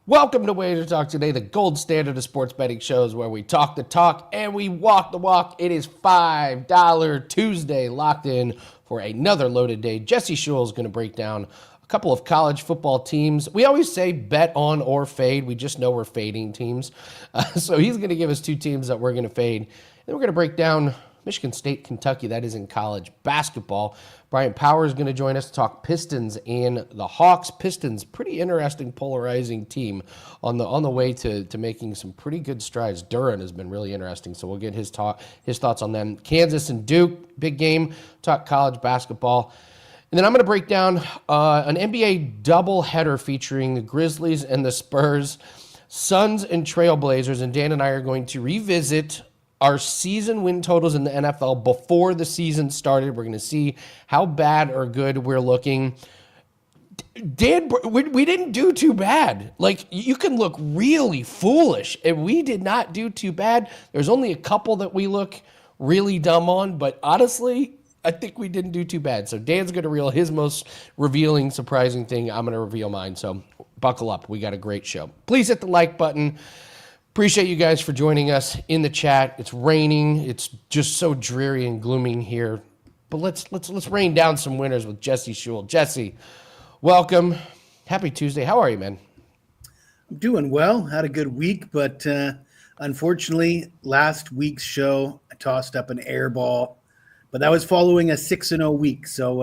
Welcome to WagerTalk Today, the gold standard of sports betting shows where we talk the talk and we walk the walk. It is $5 Tuesday, locked in for another loaded day. Jesse Schule is going to break down a couple of college football teams. We always say bet on or fade. We just know we're fading teams. So he's going to give us two teams that we're going to fade. Then we're going to break down Michigan State, Kentucky. That is in college basketball. Bryan Power is going to join us to talk Pistons and the Hawks. Pistons, pretty interesting, polarizing team on the way to making some pretty good strides. Duran has been really interesting, so we'll get his thoughts on them. Kansas and Duke, big game. Talk college basketball. And then I'm going to break down an NBA doubleheader featuring the Grizzlies and the Spurs, Suns and Trailblazers. And Dan and I are going to revisit our season win totals in the NFL before the season started. We're going to see how bad or good we're looking. Dan, we didn't do too bad. Like, you can look really foolish, and we did not do too bad. There's only a couple that we look really dumb on, but honestly, I think we didn't do too bad. So Dan's going to reveal his most revealing, surprising thing. I'm going to reveal mine. So buckle up. We got a great show. Please hit the like button. Appreciate you guys for joining us in the chat. It's raining. It's just so dreary and gloomy here. But let's rain down some winners with Jesse Schule. Jesse, welcome. Happy Tuesday. How are you, man? I'm doing well. Had a good week, but unfortunately, last week's show, I tossed up an air ball. But that was following a 6-0 week. So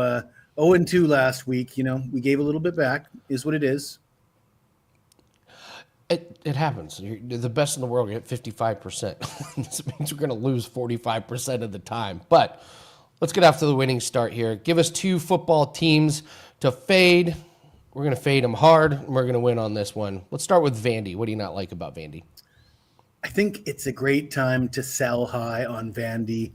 0-2 last week. You know, we gave a little bit back. Is what it is. It happens. You're the best in the world. You get 55%. This means we're going to lose 45% of the time. But let's get after the winning start here. Give us two football teams to fade. We're going to fade them hard, and we're going to win on this one. Let's start with Vandy. What do you not like about Vandy? I think it's a great time to sell high on Vandy.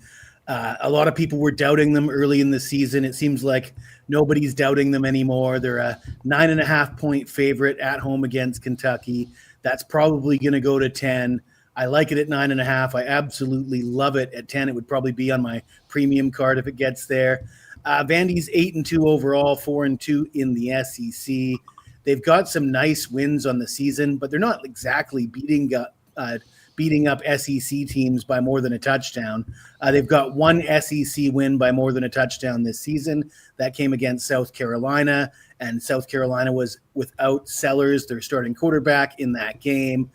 A lot of people were doubting them early in the season. It seems like nobody's doubting them anymore. They're a 9.5-point favorite at home against Kentucky. That's probably going to go to 10. I like it at 9.5. I absolutely love it at 10. It would probably be on my premium card if it gets there. Vandy's 8-2 overall, 4-2 in the SEC. They've got some nice wins on the season, but they're not exactly beating up SEC teams by more than a touchdown. They've got one SEC win by more than a touchdown this season. That came against South Carolina, and South Carolina was without Sellers, their starting quarterback, in that game.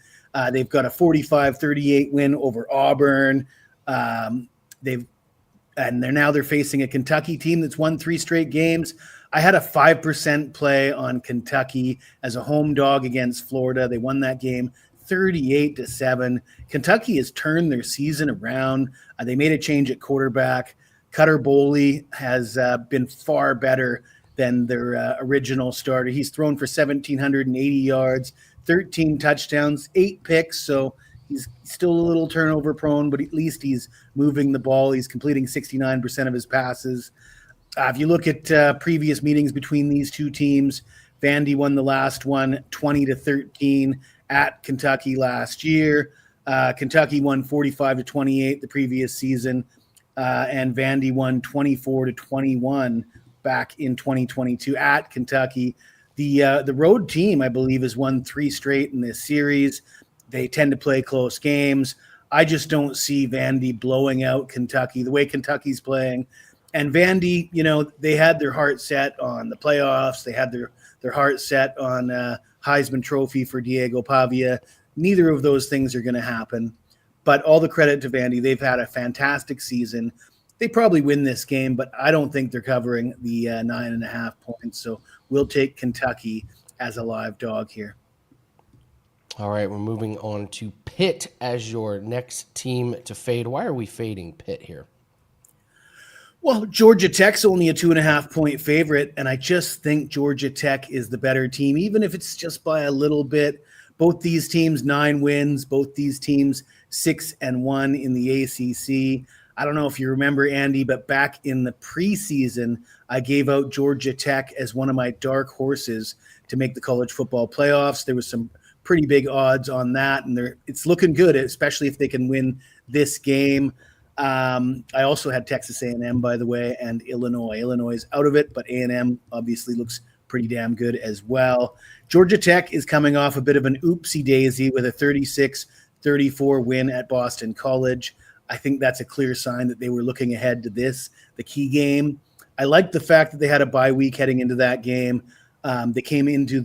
They've got a 45-38 win over Auburn. They're facing a Kentucky team that's won 3 straight games. I had a 5% play on Kentucky as a home dog against Florida. They won that game 38-7. Kentucky has turned their season around. They made a change at quarterback. Cutter Boley has been far better than their original starter. He's thrown for 1,780 yards, 13 touchdowns, 8 picks. So he's still a little turnover prone, but at least he's moving the ball. He's completing 69% of his passes. If you look at previous meetings between these two teams, Vandy won the last one 20-13 at Kentucky last year. Kentucky won 45-28 the previous season, and Vandy won 24-21 back in 2022 at Kentucky. The road team, I believe, has won 3 straight in this series. They tend to play close games. I just don't see Vandy blowing out Kentucky the way Kentucky's playing. And Vandy, you know, they had their heart set on the playoffs. They had their heart set on Heisman Trophy for Diego Pavia. Neither of those things are going to happen. But all the credit to Vandy. They've had a fantastic season. They probably win this game, but I don't think they're covering the 9.5 points. So we'll take Kentucky as a live dog here. All right, we're moving on to Pitt as your next team to fade. Why are we fading Pitt here? Well, Georgia Tech's only a 2.5-point favorite, and I just think Georgia Tech is the better team, even if it's just by a little bit. Both these teams, 9 wins. Both these teams, 6-1 in the ACC. I don't know if you remember, Andy, but back in the preseason, I gave out Georgia Tech as one of my dark horses to make the college football playoffs. There was some pretty big odds on that, and it's looking good, especially if they can win this game. I also had Texas A&M, by the way, and Illinois. Illinois is out of it, but A&M obviously looks pretty damn good as well. Georgia Tech is coming off a bit of an oopsie daisy with a 36-34 win at Boston College. I think that's a clear sign that they were looking ahead to this, the key game. I like the fact that they had a bye week heading into that game. They came into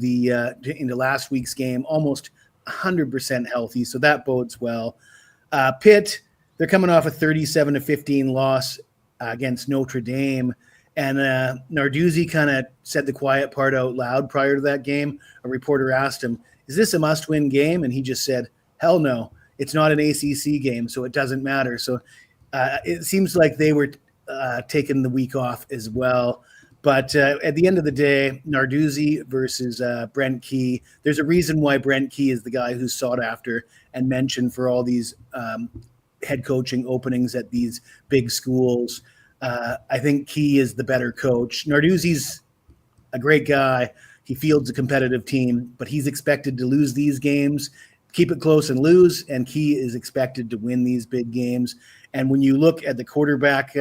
into last week's game almost 100% healthy, so that bodes well. Pitt, they're coming off a 37-15 loss against Notre Dame, and Narduzzi kind of said the quiet part out loud prior to that game. A reporter asked him, "Is this a must-win game?" And he just said, "Hell no, it's not an ACC game, so it doesn't matter." So it seems like they were taking the week off as well. But at the end of the day, Narduzzi versus Brent Key, there's a reason why Brent Key is the guy who's sought after and mentioned for all these head coaching openings at these big schools. I think Key is the better coach. Narduzzi's a great guy. He fields a competitive team, but he's expected to lose these games, keep it close and lose, and Key is expected to win these big games. And when you look at the quarterback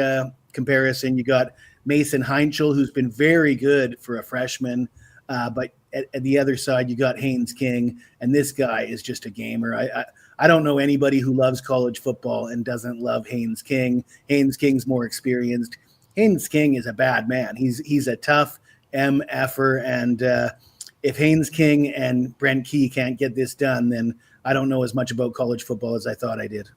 comparison, you got Mason Heinchel, who's been very good for a freshman, but at the other side, you got Haynes King, and this guy is just a gamer. I don't know anybody who loves college football and doesn't love Haynes King. Haynes King's more experienced. Haynes King is a bad man. He's a tough MFer, and if Haynes King and Brent Key can't get this done, then I don't know as much about college football as I thought I did.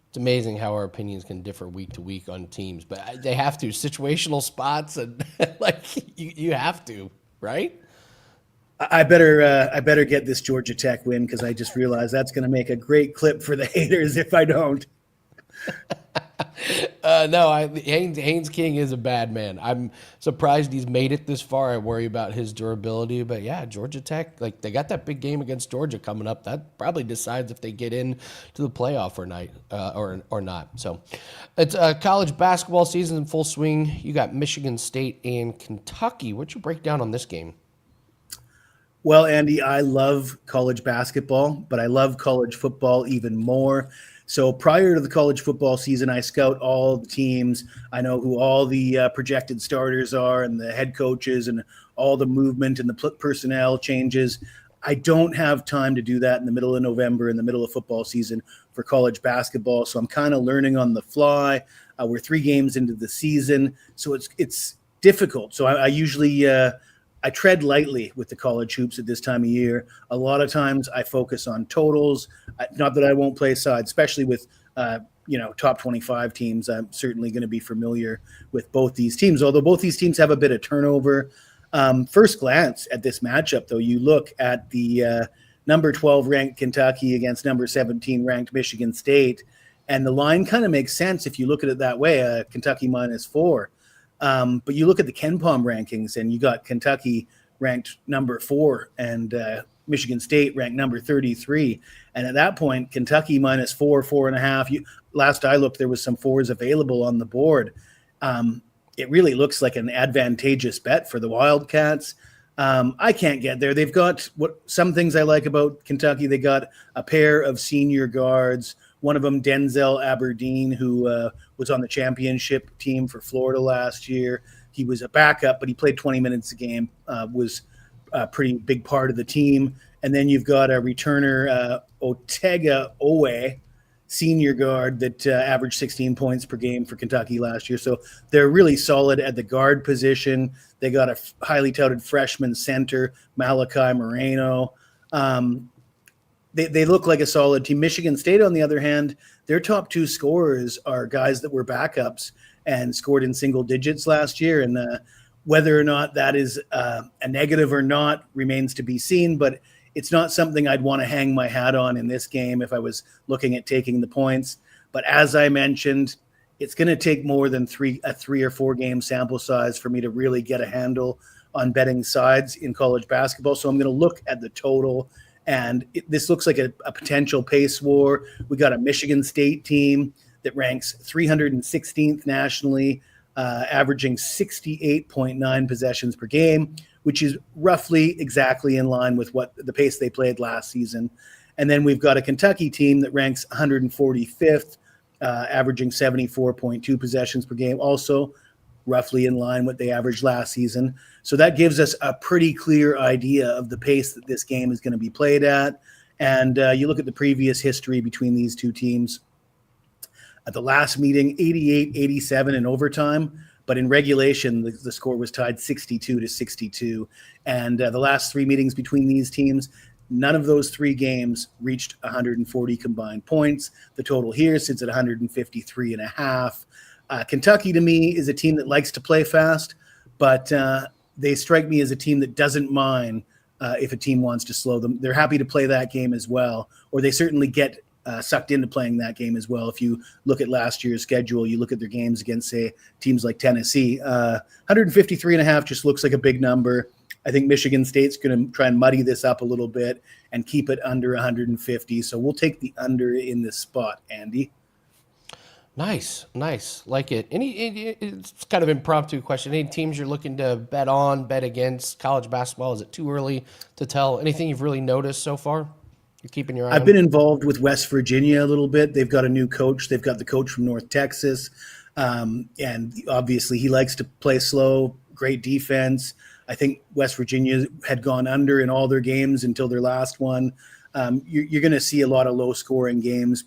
It's amazing how our opinions can differ week to week on teams, but they have to. Situational spots, and like you have to, right? I better get this Georgia Tech win, because I just realized that's going to make a great clip for the haters if I don't. No, Haynes King is a bad man. I'm surprised he's made it this far. I worry about his durability, but yeah, Georgia Tech, like they got that big game against Georgia coming up. That probably decides if they get in to the playoff or not. So it's college basketball season in full swing. You got Michigan State and Kentucky. What's your breakdown on this game? Well, Andy, I love college basketball, but I love college football even more. So prior to the college football season, I scout all the teams. I know who all the projected starters are and the head coaches and all the movement and the personnel changes. I don't have time to do that in the middle of November, in the middle of football season for college basketball. So I'm kind of learning on the fly. We're 3 games into the season, so it's difficult. So I usually I tread lightly with the college hoops at this time of year. A lot of times I focus on totals. Not that I won't play sides, especially with top 25 teams. I'm certainly going to be familiar with both these teams, although both these teams have a bit of turnover. First glance at this matchup, though, you look at the number 12 ranked Kentucky against number 17 ranked Michigan State, and the line kind of makes sense if you look at it that way, Kentucky -4. But you look at the KenPom rankings, and you got Kentucky ranked number 4 and Michigan State ranked number 33. And at that point, Kentucky -4, 4.5. Last I looked, there was some 4s available on the board. It really looks like an advantageous bet for the Wildcats. I can't get there. They've got some things I like about Kentucky. They got a pair of senior guards. One of them, Denzel Aberdeen, who was on the championship team for Florida last year. He was a backup, but he played 20 minutes a game, was a pretty big part of the team. And then you've got a returner, Otega Owe, senior guard that averaged 16 points per game for Kentucky last year. So they're really solid at the guard position. They got a highly touted freshman center, Malachi Moreno. They look like a solid team. Michigan State, on the other hand, their top 2 scorers are guys that were backups and scored in single digits last year. And whether or not that is a negative or not remains to be seen, but it's not something I'd want to hang my hat on in this game if I was looking at taking the points. But as I mentioned, it's going to take more than a 3 or 4 game sample size for me to really get a handle on betting sides in college basketball. So I'm going to look at the total. And this looks like a potential pace war. We got a Michigan State team that ranks 316th nationally, averaging 68.9 possessions per game, which is roughly exactly in line with what the pace they played last season. And then we've got a Kentucky team that ranks 145th, averaging 74.2 possessions per game, also roughly in line what they averaged last season. So that gives us a pretty clear idea of the pace that this game is going to be played at. And you look at the previous history between these two teams. At the last meeting, 88-87 in overtime. But in regulation, the score was tied 62-62. And the last three meetings between these teams, none of those three games reached 140 combined points. The total here sits at 153.5. Kentucky, to me, is a team that likes to play fast, but they strike me as a team that doesn't mind if a team wants to slow them. They're happy to play that game as well, or they certainly get sucked into playing that game as well. If you look at last year's schedule, you look at their games against, say, teams like Tennessee, 153.5 just looks like a big number. I think Michigan State's going to try and muddy this up a little bit and keep it under 150. So we'll take the under in this spot, Andy. Nice. Like it. It's kind of impromptu question. Any teams you're looking to bet on, bet against? College basketball, is it too early to tell? Anything you've really noticed so far? You're keeping your eye on? I've been involved with West Virginia a little bit. They've got a new coach. They've got the coach from North Texas. And obviously he likes to play slow, great defense. I think West Virginia had gone under in all their games until their last one. You're going to see a lot of low-scoring games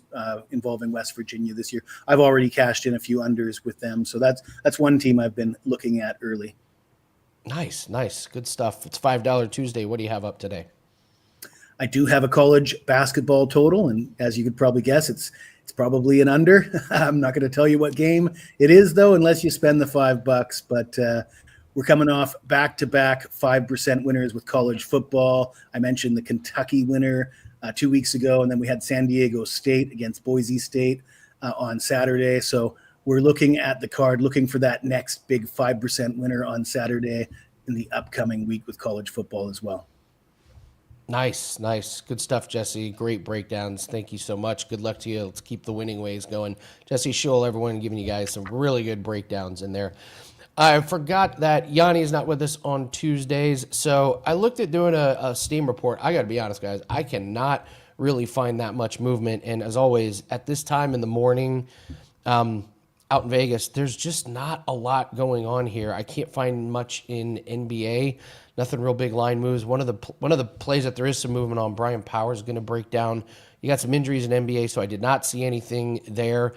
involving West Virginia this year. I've already cashed in a few unders with them, so that's one team I've been looking at early. Nice. Good stuff. It's $5 Tuesday. What do you have up today? I do have a college basketball total, and as you could probably guess, it's probably an under. I'm not going to tell you what game it is, though, unless you spend the $5. But we're coming off back-to-back 5% winners with college football. I mentioned the Kentucky winner 2 weeks ago, and then we had San Diego State against Boise State on Saturday. So we're looking at the card, looking for that next big 5% winner on Saturday in the upcoming week with college football as well. Nice. Good stuff, Jesse. Great breakdowns. Thank you so much. Good luck to you. Let's keep the winning ways going. Jesse Schule, everyone, giving you guys some really good breakdowns in there. I forgot that Yanni is not with us on Tuesdays, so I looked at doing a Steam report. I got to be honest, guys. I cannot really find that much movement, and as always, at this time in the morning out in Vegas, there's just not a lot going on here. I can't find much in NBA. Nothing real big line moves. One of the plays that there is some movement on, Bryan Power is going to break down. You got some injuries in NBA, so I did not see anything there.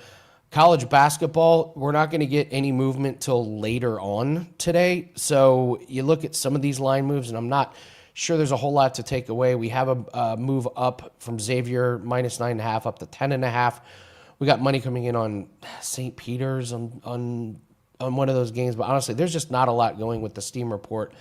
College basketball, we're not going to get any movement till later on today. So you look at some of these line moves, and I'm not sure there's a whole lot to take away. We have a move up from Xavier, minus 9.5 up to 10.5. We got money coming in on St. Peter's on one of those games. But honestly, there's just not a lot going with the Steam report.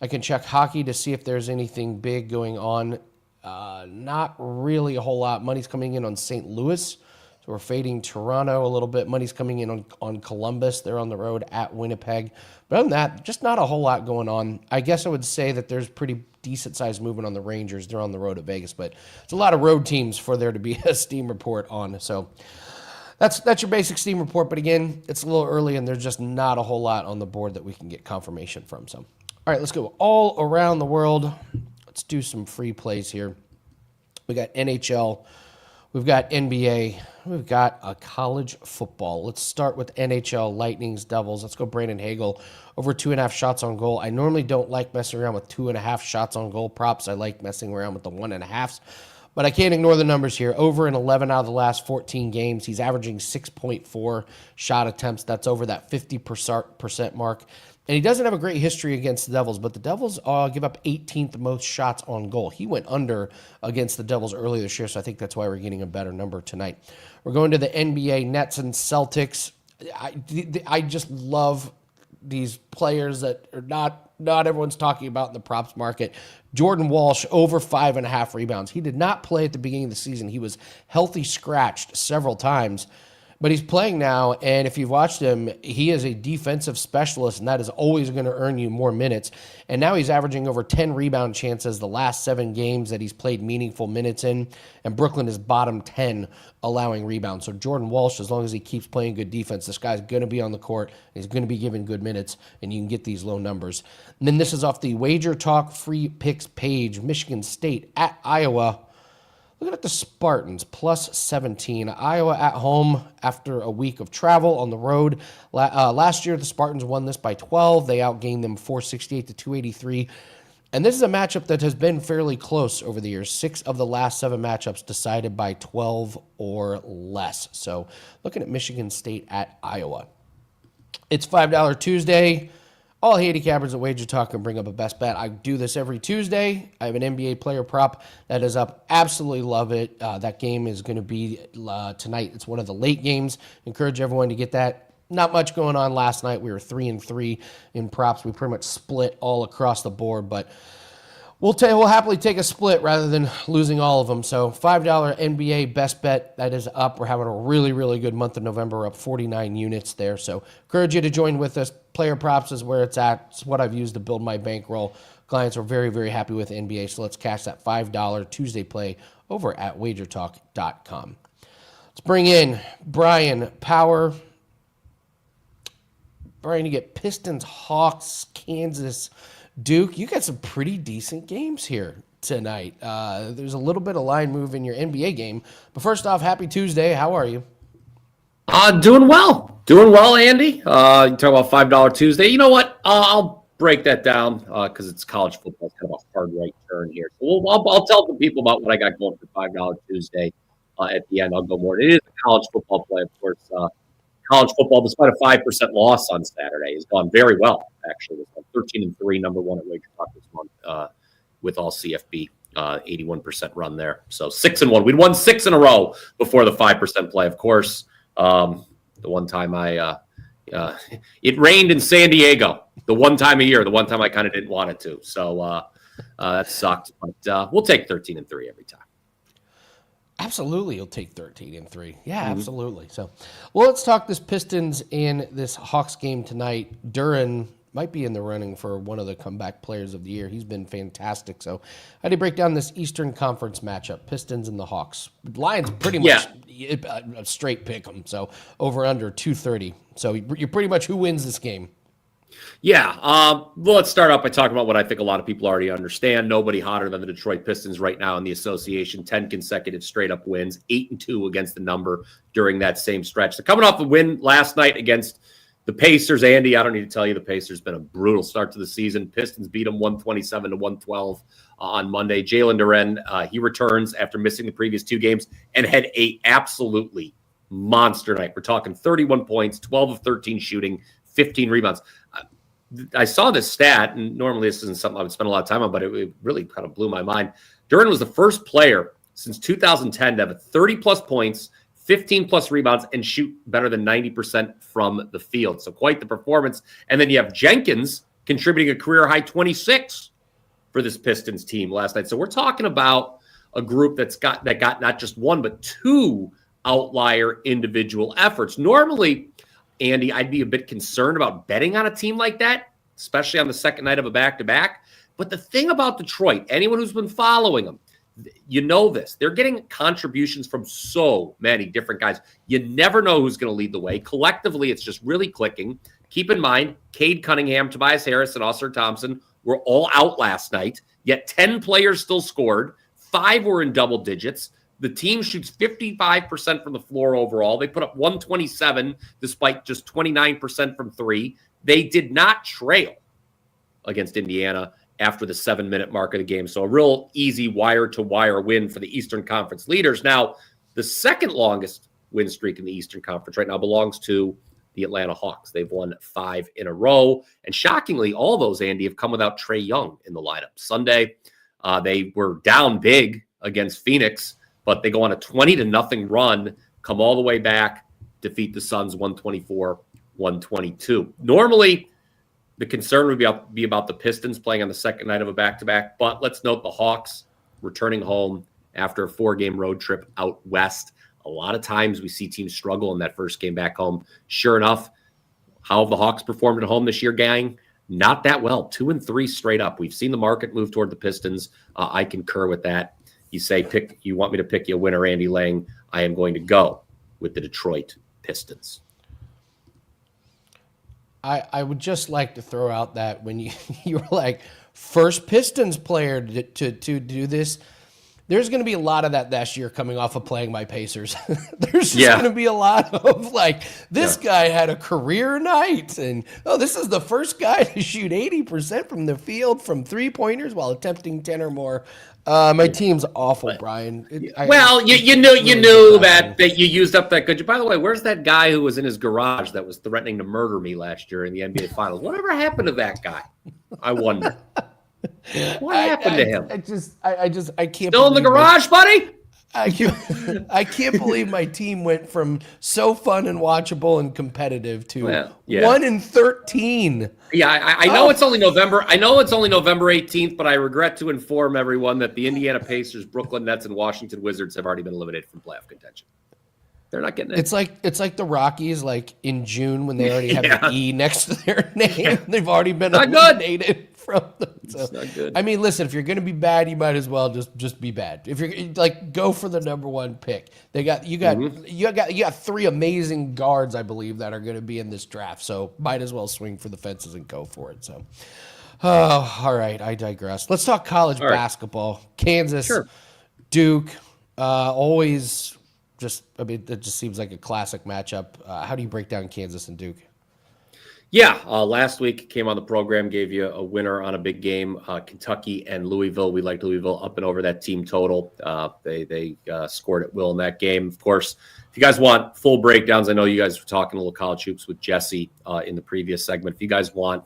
I can check hockey to see if there's anything big going on. Not really a whole lot. Money's coming in on St. Louis. So we're fading Toronto a little bit. Money's coming in on Columbus. They're on the road at Winnipeg. But other than that, just not a whole lot going on. I guess I would say that there's pretty decent-sized movement on the Rangers. They're on the road at Vegas. But it's a lot of road teams for there to be a Steam report on. So that's your basic Steam report. But again, it's a little early, and there's just not a whole lot on the board that we can get confirmation from. So, all right, let's go all around the world. Let's do some free plays here. We got NHL. We've got NBA. We've got a college football. Let's start with NHL, Lightnings, Devils. Let's go Brandon Hagel, over 2.5 shots on goal. I normally don't like messing around with 2.5 shots on goal props. I like messing around with the 1.5s. But I can't ignore the numbers here. Over in 11 out of the last 14 games, he's averaging 6.4 shot attempts. That's over that 50% mark. And he doesn't have a great history against the Devils, but the Devils give up 18th most shots on goal. He went under against the Devils earlier this year, so I think that's why we're getting a better number tonight. We're going to the NBA, Nets and Celtics. I just love these players that are not everyone's talking about in the props market. Jordan Walsh, over 5.5 rebounds. He did not play at the beginning of the season. He was healthy scratched several times. But he's playing now, and if you've watched him, he is a defensive specialist, and that is always going to earn you more minutes. And now he's averaging over 10 rebound chances the last 7 games that he's played meaningful minutes in, and Brooklyn is bottom 10 allowing rebounds. So Jordan Walsh, as long as he keeps playing good defense, this guy's going to be on the court, he's going to be given good minutes, and you can get these low numbers. And then this is off the WagerTalk free picks page, Michigan State at Iowa. Looking at the Spartans, plus 17. Iowa at home after a week of travel on the road. Last year, the Spartans won this by 12. They outgained them 468 to 283. And this is a matchup that has been fairly close over the years. 6 of the last 7 matchups decided by 12 or less. So looking at Michigan State at Iowa. It's $5 Tuesday. All handicappers at WagerTalk can bring up a best bet. I do this every Tuesday. I have an NBA player prop that is up. Absolutely love it. That game is going to be tonight. It's one of the late games. Encourage everyone to get that. Not much going on last night. We were 3-3 in props. We pretty much split all across the board, but we'll happily take a split rather than losing all of them. So $5 NBA best bet, that is up. We're having a really, really good month of November. We're up 49 units there. So encourage you to join with us. Player props is where it's at. It's what I've used to build my bankroll. Clients are very, very happy with NBA. So let's cash that $5 Tuesday play over at WagerTalk.com. Let's bring in Bryan Power. Bryan, you get Pistons, Hawks, Kansas, Duke. You got some pretty decent games here tonight. There's a little bit of line move in your NBA game. But first off, happy Tuesday. How are you? Doing well. Doing well, Andy. You talk about $5 Tuesday. You know what? I'll break that down because it's college football. It's kind of a hard right turn here. So I'll tell the people about what I got going for $5 Tuesday. At the end, I'll go more. It is a college football play, of course. College football, despite a 5% loss on Saturday, has gone very well, actually. It's 13-3, number one at WagerTalk this month with all CFB, 81% run there. So 6-1. We'd won 6 in a row before the 5% play, of course. The one time it rained in San Diego, the one time a year, the one time I kind of didn't want it to. So that sucked. But we'll take 13-3 every time. Absolutely, you'll take 13-3. Yeah, absolutely. So, well, let's talk this Pistons and this Hawks game tonight. Duren might be in the running for one of the comeback players of the year. He's been fantastic. So, how do you break down this Eastern Conference matchup, Pistons and the Hawks? Lions pretty much a straight pick them. So, over under 230. So, you're pretty much who wins this game. Yeah. Well, let's start off by talking about what I think a lot of people already understand. Nobody hotter than the Detroit Pistons right now in the association. 10 consecutive straight-up wins, 8-2 against the number during that same stretch. They're coming off a win last night against the Pacers. Andy, I don't need to tell you the Pacers been a brutal start to the season. Pistons beat them 127-112 on Monday. Jalen Duren, he returns after missing the previous 2 games and had a absolutely monster night. We're talking 31 points, 12 of 13 shooting, 15 rebounds. I saw this stat, and normally this isn't something I would spend a lot of time on, but it really kind of blew my mind. Duren was the first player since 2010 to have 30-plus points, 15-plus rebounds, and shoot better than 90% from the field. So quite the performance. And then you have Jenkins contributing a career-high 26 for this Pistons team last night. So we're talking about a group that got not just one, but 2 outlier individual efforts. Normally, Andy, I'd be a bit concerned about betting on a team like that, especially on the second night of a back-to-back. But the thing about Detroit, anyone who's been following them, you know this. They're getting contributions from so many different guys. You never know who's going to lead the way. Collectively, it's just really clicking. Keep in mind, Cade Cunningham, Tobias Harris, and Ausar Thompson were all out last night, yet 10 players still scored. 5 were in double digits. The team shoots 55% from the floor overall. They put up 127 despite just 29% from 3. They did not trail against Indiana after the 7-minute mark of the game. So a real easy wire-to-wire win for the Eastern Conference leaders. Now, the second longest win streak in the Eastern Conference right now belongs to the Atlanta Hawks. They've won 5 in a row. And shockingly, all those, Andy, have come without Trae Young in the lineup. Sunday, they were down big against Phoenix, but they go on a 20-0 run, come all the way back, defeat the Suns 124-122. Normally, the concern would be about the Pistons playing on the second night of a back-to-back, but let's note the Hawks returning home after a 4-game road trip out west. A lot of times we see teams struggle in that first game back home. Sure enough, how have the Hawks performed at home this year, gang? Not that well. 2-3 straight up. We've seen the market move toward the Pistons. I concur with that. You say you want me to pick you a winner, Andy Lang. I am going to go with the Detroit Pistons. I would just like to throw out that when you were like first Pistons player to do this, there's going to be a lot of that this year coming off of playing my Pacers. There's just going to be a lot of like, this guy had a career night, and this is the first guy to shoot 80% from the field from 3-pointers while attempting 10 or more. My team's awful, Brian. You knew that you used up that good. By the way, where's that guy who was in his garage that was threatening to murder me last year in the NBA Finals? Whatever happened to that guy? I wonder. What happened to him? I can't. Still in the garage, buddy? I can't believe my team went from so fun and watchable and competitive to 1-13. Yeah, I know it's only November. I know it's only November 18th, but I regret to inform everyone that the Indiana Pacers, Brooklyn Nets, and Washington Wizards have already been eliminated from playoff contention. They're not getting it. It's like the Rockies, like in June when they already have the E next to their name. They've already been eliminated from them. So, it's not good. I mean, listen, if you're going to be bad, you might as well just be bad. If you're like, go for the number one pick. You got 3 amazing guards, I believe, that are going to be in this draft. So might as well swing for the fences and go for it. So, all right, I digress. Let's talk college basketball. Kansas, Duke, always. It just seems like a classic matchup. How do you break down Kansas and Duke? Yeah, last week came on the program, gave you a winner on a big game. Kentucky and Louisville. We liked Louisville up and over that team total. They scored at will in that game. Of course, if you guys want full breakdowns, I know you guys were talking a little college hoops with Jesse in the previous segment. If you guys want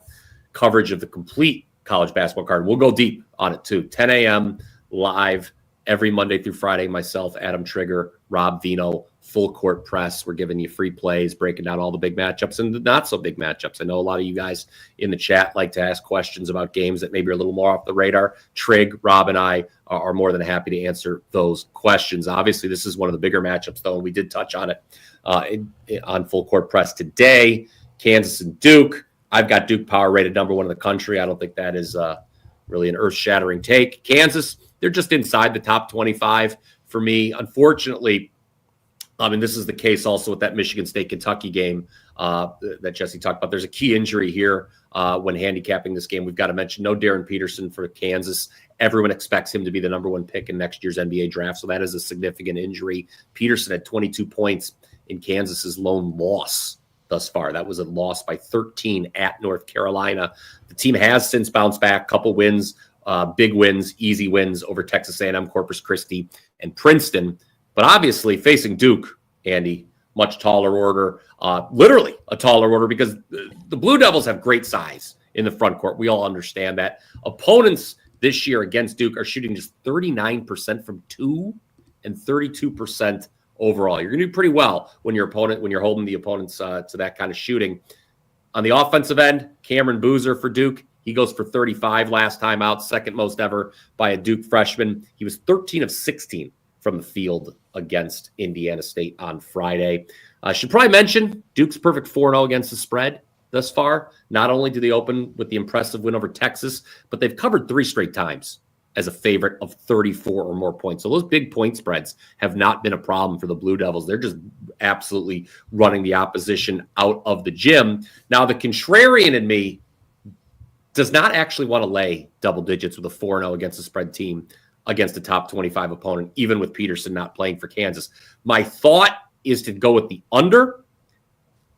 coverage of the complete college basketball card, we'll go deep on it too. 10 a.m. live every Monday through Friday. Myself, Adam Trigger, Rob Vino, full court press. We're giving you free plays, breaking down all the big matchups and the not so big matchups. I know a lot of you guys in the chat like to ask questions about games that maybe are a little more off the radar. Trig, Rob, and I are more than happy to answer those questions. Obviously, this is one of the bigger matchups, though, and we did touch on it on full court press today. Kansas and Duke. I've got Duke Power rated number 1 in the country. I don't think that is really an earth-shattering take. Kansas, they're just inside the top 25 for me. Unfortunately, this is the case also with that Michigan State-Kentucky game that Jesse talked about. There's a key injury here when handicapping this game. We've got to mention no Darren Peterson for Kansas. Everyone expects him to be the number 1 pick in next year's NBA draft, so that is a significant injury. Peterson had 22 points in Kansas's lone loss thus far. That was a loss by 13 at North Carolina. The team has since bounced back, couple wins, big wins, easy wins over Texas A&M, Corpus Christi, and Princeton. But obviously facing Duke, Andy, much taller order, literally a taller order because the Blue Devils have great size in the front court. We all understand that. Opponents this year against Duke are shooting just 39% from 2 and 32% overall. You're going to do pretty well when you're holding the opponents to that kind of shooting. On the offensive end, Cameron Boozer for Duke. He goes for 35 last time out, second most ever by a Duke freshman. He was 13 of 16 from the field against Indiana State on Friday. I should probably mention Duke's perfect 4-0 against the spread thus far. Not only do they open with the impressive win over Texas, but they've covered 3 straight times as a favorite of 34 or more points. So those big point spreads have not been a problem for the Blue Devils. They're just absolutely running the opposition out of the gym. Now, the contrarian in me does not actually want to lay double digits with a 4-0 against a spread team against a top 25 opponent, even with Peterson not playing for Kansas. My thought is to go with the under.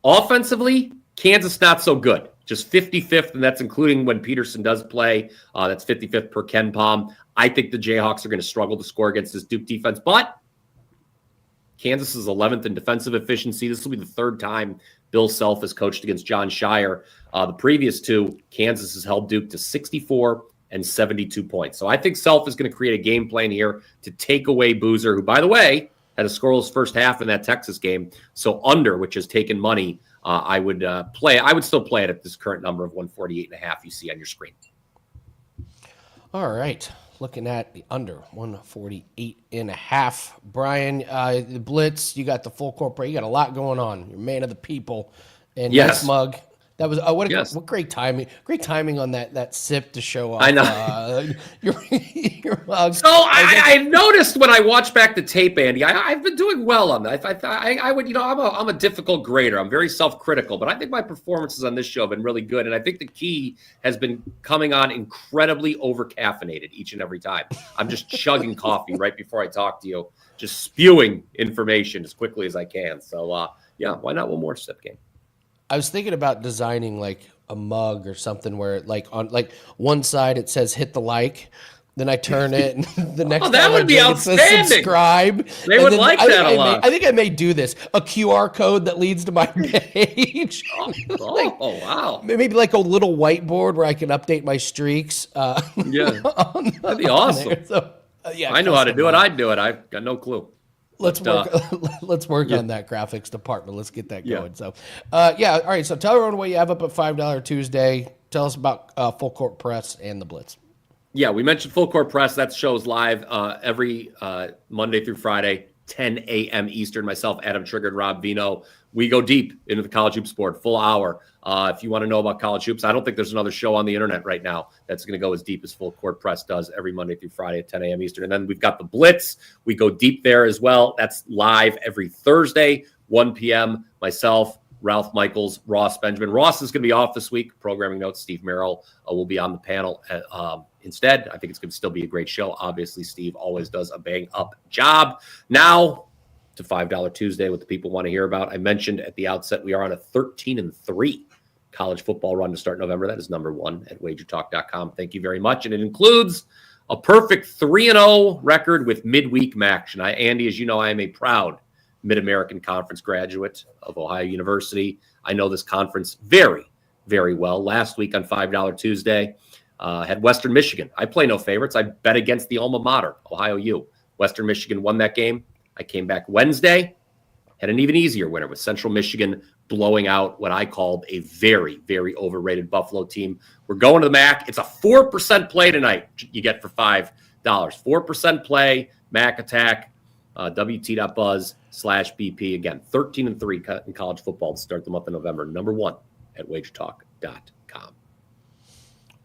Offensively, Kansas not so good. Just 55th, and that's including when Peterson does play. That's 55th per Ken Palm. I think the Jayhawks are going to struggle to score against this Duke defense, but Kansas is 11th in defensive efficiency. This will be the 3rd time Bill Self has coached against John Shire. The previous 2, Kansas has held Duke to 64 and 72 points. So I think Self is going to create a game plan here to take away Boozer, who, by the way, had a scoreless first half in that Texas game. So under, which has taken money, I would still play it at this current number of 148.5 you see on your screen. All right. Looking at the under 148.5. Brian, the Blitz, you got the full corporate. You got a lot going on. You're man of the people. And yes. Nice mug. That was what great timing. Great timing on that sip to show off. I know. Your mug. mug. So I noticed when I watched back the tape, Andy, I've been doing well on that. I would, I'm a difficult grader. I'm very self-critical, but I think my performances on this show have been really good. And I think the key has been coming on incredibly over-caffeinated each and every time. I'm just chugging coffee right before I talk to you, just spewing information as quickly as I can. So, yeah, why not one more sip game? I was thinking about designing like a mug or something where like on like one side it says hit the like, then I turn it and the next that time would I be drink, it says outstanding. subscribe. They And would then like that a lot. I think I may do this. A QR code that leads to my page. Oh, wow. Maybe like a little whiteboard where I can update my streaks. Yeah, that'd be awesome. So, yeah, I know how to do it. I'd do it. I've got no clue. Let's work on that graphics department. Let's get that going. So, yeah. All right. So tell everyone what you have up at $5 Tuesday. Tell us about Full Court Press and the Blitz. Yeah, we mentioned Full Court Press. That show's live every Monday through Friday, 10 a.m. Eastern. Myself, Adam Trigger, and Rob Vino. We go deep into the college hoops sport, full hour. If you want to know about college hoops, I don't think there's another show on the internet right now that's going to go as deep as Full Court Press does every Monday through Friday at 10 a.m. Eastern. And then we've got the Blitz. We go deep there as well. That's live every Thursday, 1 p.m. Myself, Ralph Michaels, Ross Benjamin. Ross is going to be off this week. Programming notes, Steve Merrill will be on the panel instead. I think it's going to still be a great show. Obviously, Steve always does a bang-up job. Now to $5 Tuesday, what the people want to hear about. I mentioned at the outset we are on a 13-3 college football run to start November. That is number one at WagerTalk.com. Thank you very much. And it includes a perfect 3-0 record with midweek action. Andy, as you know, I am a proud Mid-American Conference graduate of Ohio University. I know this conference very, very well. Last week on $5 Tuesday, had Western Michigan. I play no favorites. I bet against the alma mater, Ohio U. Western Michigan won that game. I came back Wednesday, had an even easier winner with Central Michigan blowing out what I called a very, very overrated Buffalo team. We're going to the MAC. It's a 4% play tonight you get for $5. 4% play, MAC attack, WT.buzz/BP. Again, 13-3 in college football to start the month of November. Number one at WagerTalk.com.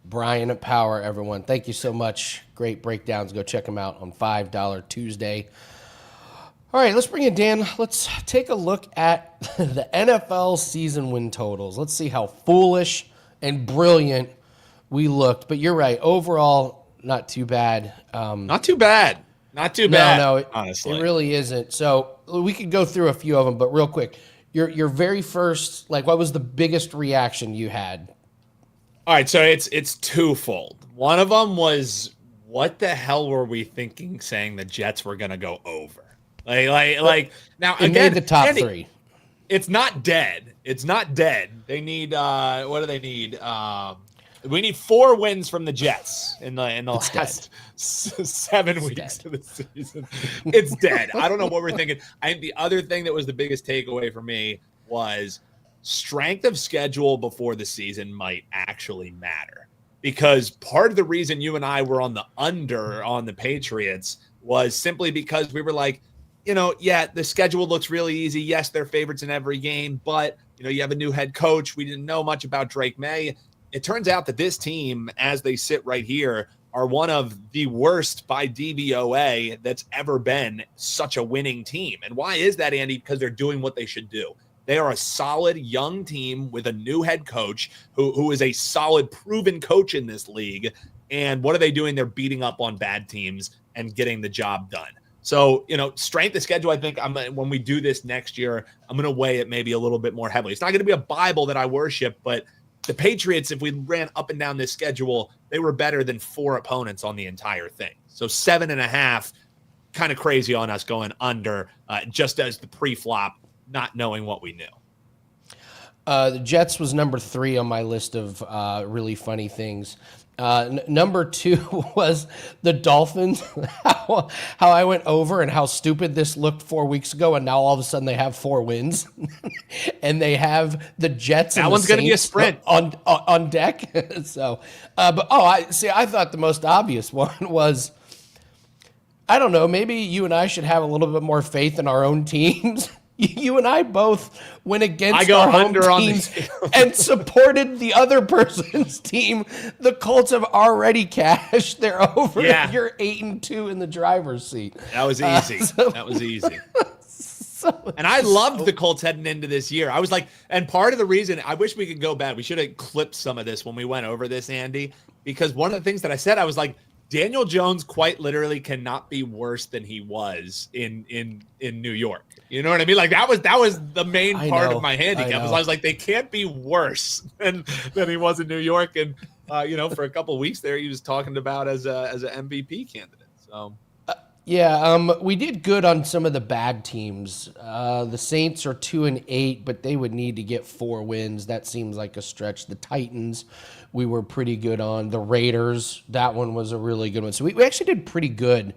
Bryan Power, everyone. Thank you so much. Great breakdowns. Go check them out on $5 Tuesday. All right, let's bring in Dan. Let's take a look at the NFL season win totals. Let's see how foolish and brilliant we looked. But you're right. Overall, not too bad. Not too bad. Not too bad. No, honestly, it really isn't. So we could go through a few of them, but real quick, your very first, like, what was the biggest reaction you had? All right, so it's twofold. One of them was, what the hell were we thinking saying the Jets were going to go over? Like now it again, made the top Andy, three. It's not dead. It's not dead. They need what do they need? We need 4 wins from the Jets in the last 7 weeks of the season. It's dead. I don't know what we're thinking. I think the other thing that was the biggest takeaway for me was strength of schedule before the season might actually matter, because part of the reason you and I were on the under on the Patriots was simply because we were like, yeah, the schedule looks really easy. Yes, they're favorites in every game, but you have a new head coach. We didn't know much about Drake May. It turns out that this team, as they sit right here, are one of the worst by DVOA that's ever been such a winning team. And why is that, Andy? Because they're doing what they should do. They are a solid young team with a new head coach who is a solid, proven coach in this league. And what are they doing? They're beating up on bad teams and getting the job done. So, strength of schedule, I think when we do this next year, I'm going to weigh it maybe a little bit more heavily. It's not going to be a Bible that I worship, but the Patriots, if we ran up and down this schedule, they were better than 4 opponents on the entire thing. So 7.5, kind of crazy on us going under, just as the pre-flop, not knowing what we knew. The Jets was number 3 on my list of really funny things. Number 2 was the Dolphins, how I went over and how stupid this looked 4 weeks ago, and now all of a sudden they have 4 wins, and they have the Jets. That one's going to be a sprint on deck. So, I thought the most obvious one was, I don't know, maybe you and I should have a little bit more faith in our own teams You and I both went against I go our home under on teams the and supported the other person's team. The Colts have already cashed. They're over. Yeah. You're 8-2 in the driver's seat. That was easy. That was easy. And I loved the Colts heading into this year. I was like, and part of the reason, I wish we could go back. We should have clipped some of this when we went over this, Andy, because one of the things that I said, I was like, Daniel Jones quite literally cannot be worse than he was in New York. You know what I mean? Like that was the main part of my handicap. I was like, they can't be worse than he was in New York. And for a couple of weeks there, he was talking about as an MVP candidate. So. Yeah, we did good on some of the bad teams. The Saints are 2-8, but they would need to get 4 wins. That seems like a stretch. The Titans, we were pretty good on. The Raiders, that one was a really good one. So we actually did pretty good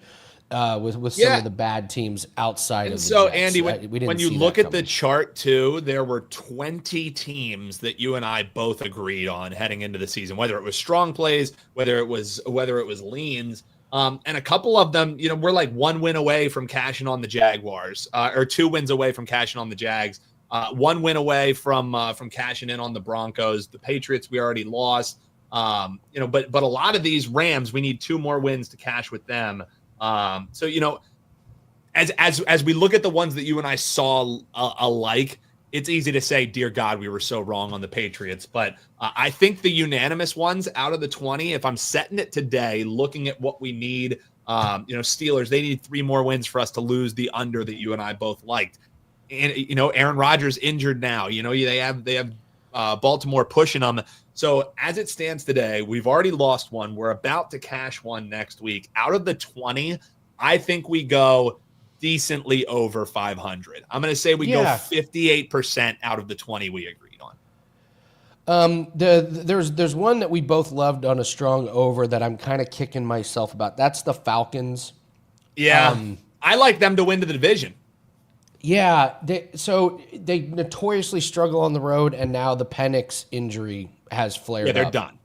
with some of the bad teams outside of the So, Jets. Andy, when you look at the chart, too, there were 20 teams that you and I both agreed on heading into the season, whether it was strong plays, whether it was leans. And a couple of them, we're like 1 win away from cashing on the Jaguars, or 2 wins away from cashing on the Jags, 1 win away from cashing in on the Broncos. The Patriots, we already lost. But a lot of these Rams, we need 2 more wins to cash with them. So as we look at the ones that you and I saw alike, it's easy to say, dear God, we were so wrong on the Patriots. But I think the unanimous ones out of the 20, if I'm setting it today, looking at what we need, Steelers, they need 3 more wins for us to lose the under that you and I both liked. And, Aaron Rodgers injured now. They have Baltimore pushing them. So as it stands today, we've already lost 1. We're about to cash 1 next week. Out of the 20, I think we go decently over 500. I'm going to say we go 58% out of the 20 we agreed on. There's one that we both loved on a strong over that I'm kind of kicking myself about. That's the Falcons. Yeah, I like them to win the division. Yeah, they notoriously struggle on the road, and now the Penix injury has flared up. Yeah, they're done.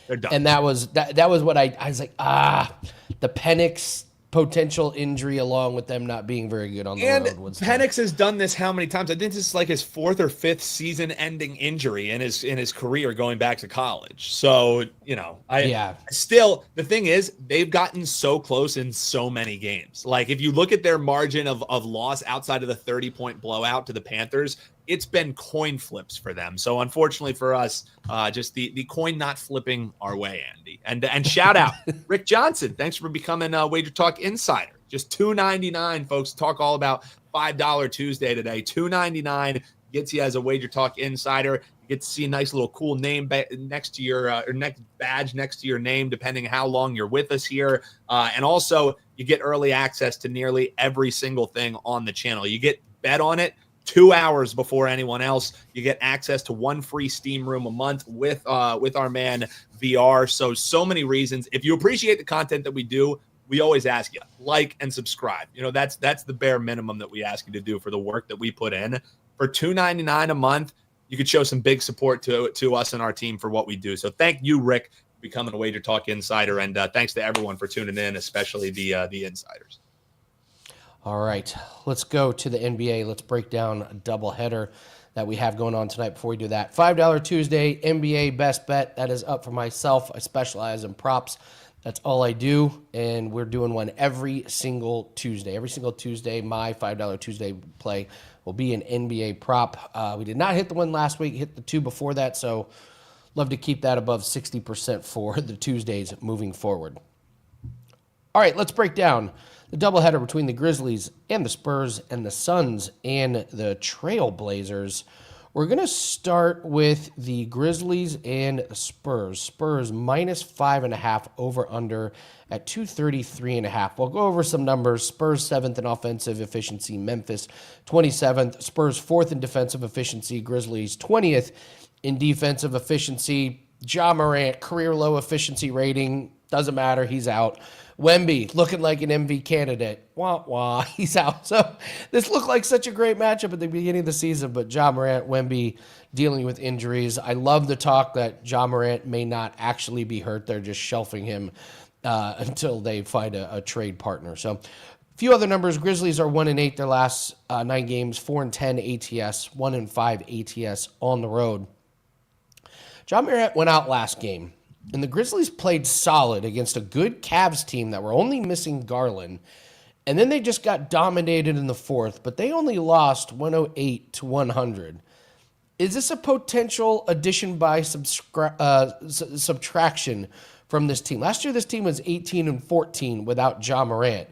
They're done. And that was what I was like, the Penix potential injury along with them not being very good on the road. Penix has done this how many times? I think this is like his 4th or 5th season-ending injury in his career going back to college. So, still, the thing is, they've gotten so close in so many games. Like, if you look at their margin of loss outside of the 30-point blowout to the Panthers, it's been coin flips for them. So unfortunately for us, just the coin not flipping our way, Andy. And shout out Rick Johnson. Thanks for becoming a WagerTalk Insider. Just $2.99, folks. Talk all about $5 Tuesday today. $2.99 gets you as a WagerTalk Insider. You get to see a nice little cool name next to your or next badge next to your name, depending how long you're with us here. And also, you get early access to nearly every single thing on the channel. You get bet on it 2 hours before anyone else. You get access to 1 free Steam room a month with our man VR. So many reasons. If you appreciate the content that we do, we always ask you, like and subscribe. That's the bare minimum that we ask you to do for the work that we put in. For $2.99 a month, you could show some big support to us and our team for what we do. So thank you, Rick, for becoming a WagerTalk Insider, and thanks to everyone for tuning in, especially the insiders. All right, let's go to the NBA. Let's break down a doubleheader that we have going on tonight. Before we do that, $5 Tuesday, NBA best bet. That is up for myself. I specialize in props. That's all I do, and we're doing one every single Tuesday. Every single Tuesday, my $5 Tuesday play will be an NBA prop. We did not hit the one last week, hit the 2 before that, so love to keep that above 60% for the Tuesdays moving forward. All right, let's break down the doubleheader between the Grizzlies and the Spurs and the Suns and the Trail Blazers. We're going to start with the Grizzlies and the Spurs. Spurs minus 5.5 over under at 233.5. We'll go over some numbers. Spurs 7th in offensive efficiency. Memphis 27th. Spurs 4th in defensive efficiency. Grizzlies 20th in defensive efficiency. Ja Morant, career low efficiency rating. Doesn't matter. He's out. Wemby, looking like an MV candidate. Wah, wah, he's out. So this looked like such a great matchup at the beginning of the season, but Ja Morant, Wemby dealing with injuries. I love the talk that Ja Morant may not actually be hurt. They're just shelving him until they find a trade partner. So A few other numbers. Grizzlies are 1-8 their last 9 games, 4-10 ATS, 1-5 ATS on the road. John Morant went out last game, and the Grizzlies played solid against a good Cavs team that were only missing Garland. And then they just got dominated in the fourth, but they only lost 108-100. Is this a potential addition by subtraction from this team? Last year, this team was 18-14 without John Morant.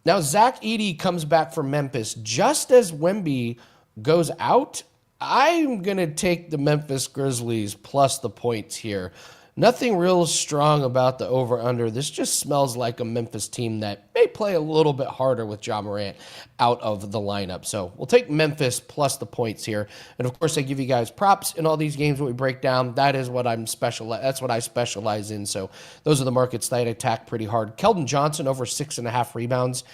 Now, Zach Edey comes back from Memphis just as Wemby goes out. I'm going to take the Memphis Grizzlies plus the points here. Nothing real strong about the over-under. This just smells like a Memphis team that may play a little bit harder with John Morant out of the lineup. So we'll take Memphis plus the points here. And, of course, I give you guys props in all these games when we break down. That is what that's what I specialize in. So those are the markets that I attack pretty hard. Keldon Johnson over 6.5 rebounds.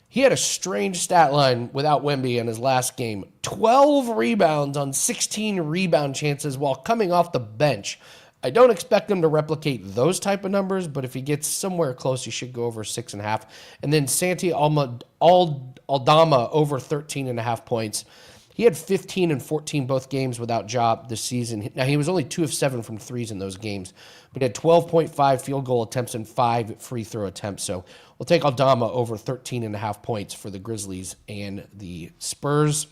He had a strange stat line without Wemby in his last game. 12 rebounds on 16 rebound chances while coming off the bench. I don't expect him to replicate those type of numbers, but if he gets somewhere close, he should go over 6.5. And then Santi Aldama over 13.5 points. He had 15 and 14 both games without Job this season. Now, he was only 2 of 7 from threes in those games, but he had 12.5 field goal attempts and 5 free throw attempts. So we'll take Aldama over 13.5 points for the Grizzlies and the Spurs.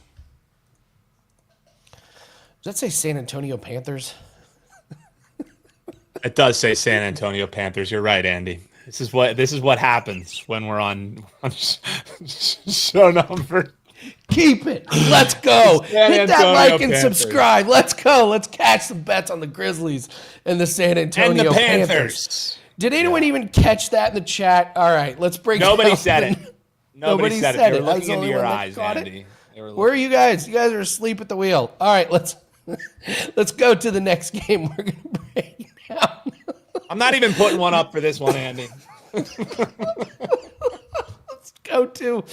Does that say San Antonio Panthers? It does say San Antonio Panthers. You're right, Andy. This is what happens when we're on show number. Keep it. Let's go. Hit that like and Panthers. subscribe. Let's go. Let's catch some bets on the Grizzlies and the San Antonio And the Panthers. Panthers. Did anyone even catch that in the chat? All right, let's break Nobody down said the- it. Nobody said it. They were I was looking the into only your one that eyes, caught it. Andy. They were Where are you guys? You guys are asleep at the wheel. All right, let's go to the next game. We're going to break down. I'm not even putting one up for this one, Andy. Go to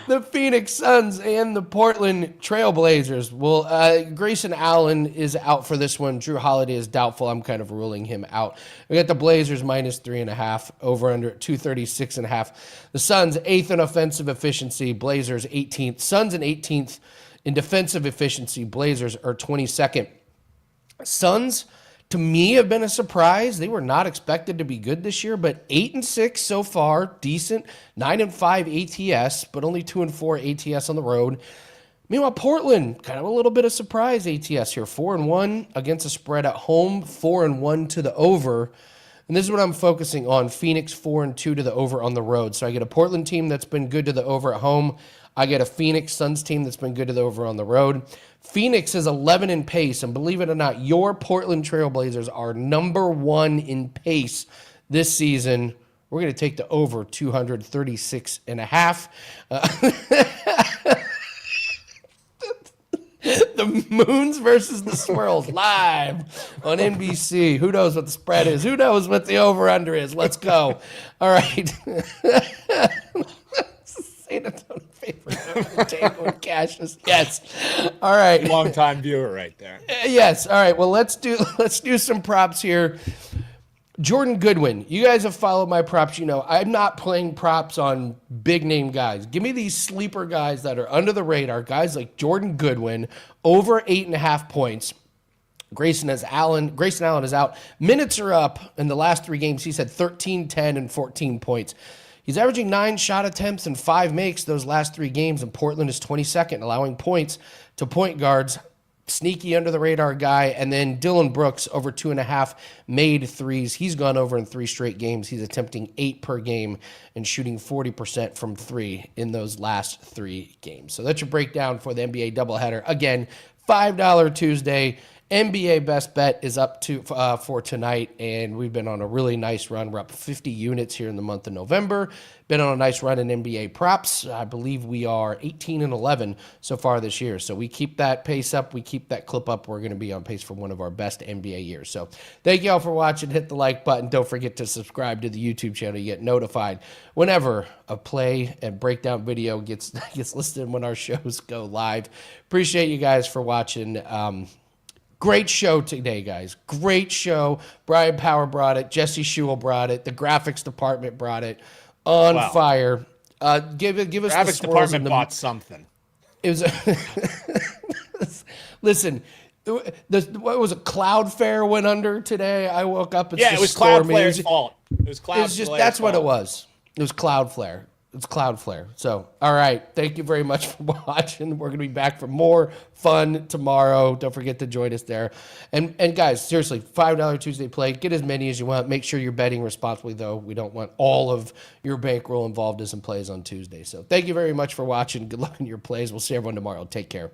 the Phoenix Suns and the Portland Trailblazers. Well, Grayson Allen is out for this one. Drew Holiday is doubtful. I'm kind of ruling him out. We got the Blazers minus 3.5, over under 236.5. The Suns 8th in offensive efficiency, Blazers 18th. Suns in 18th in defensive efficiency, Blazers are 22nd. Suns, to me, have been a surprise. They were not expected to be good this year, but 8-6 so far, decent. 9-5 ATS, but only 2-4 ATS on the road. Meanwhile, Portland, kind of a little bit of surprise ATS here. 4-1 against the spread at home, 4-1 to the over. And this is what I'm focusing on. Phoenix 4-2 to the over on the road. So I get a Portland team that's been good to the over at home. I get a Phoenix Suns team that's been good to the over on the road. Phoenix is 11 in pace, and believe it or not, your Portland Trailblazers are number 1 in pace this season. We're going to take the over 236.5. The Moons versus the Swirls live on NBC. Who knows what the spread is? Who knows what the over-under is? Let's go. All right. San Antonio favorite. Tango and Cassius. Yes. All right. Long-time viewer right there. Yes. All right. Well, let's do some props here. Jordan Goodwin. You guys have followed my props. You know, I'm not playing props on big name guys. Give me these sleeper guys that are under the radar. Guys like Jordan Goodwin, over 8.5 points. Grayson Allen is out. Minutes are up in the last 3 games. He's had 13, 10, and 14 points. He's averaging 9 shot attempts and 5 makes those last 3 games, and Portland is 22nd, allowing points to point guards. Sneaky under the radar guy. And then Dylan Brooks over 2.5 made threes. He's gone over in 3 straight games. He's attempting 8 per game and shooting 40% from 3 in those last 3 games. So that's your breakdown for the NBA doubleheader. Again, $5 Tuesday. NBA best bet is up to for tonight, and we've been on a really nice run. We're up 50 units here in the month of November. Been on a nice run in NBA props. I believe we are 18-11 so far this year. So we keep that pace up. We keep that clip up. We're going to be on pace for one of our best NBA years. So thank you all for watching. Hit the like button. Don't forget to subscribe to the YouTube channel. You get notified whenever a play and breakdown video gets listed when our shows go live. Appreciate you guys for watching. Great show today, guys. Great show. Bryan Power brought it. Jesse Schule brought it. The graphics department brought it. On fire. Give us the Graphics swirls department bought something. It was listen. What was it? Cloudflare went under today. I woke up. It was Cloudflare's fault. It was Cloudflare's It's just that's fault. what it was. It was Cloudflare. It's Cloudflare. So, all right. Thank you very much for watching. We're going to be back for more fun tomorrow. Don't forget to join us there. And guys, seriously, $5 Tuesday play. Get as many as you want. Make sure you're betting responsibly, though. We don't want all of your bankroll involved in some plays on Tuesday. So, thank you very much for watching. Good luck in your plays. We'll see everyone tomorrow. Take care.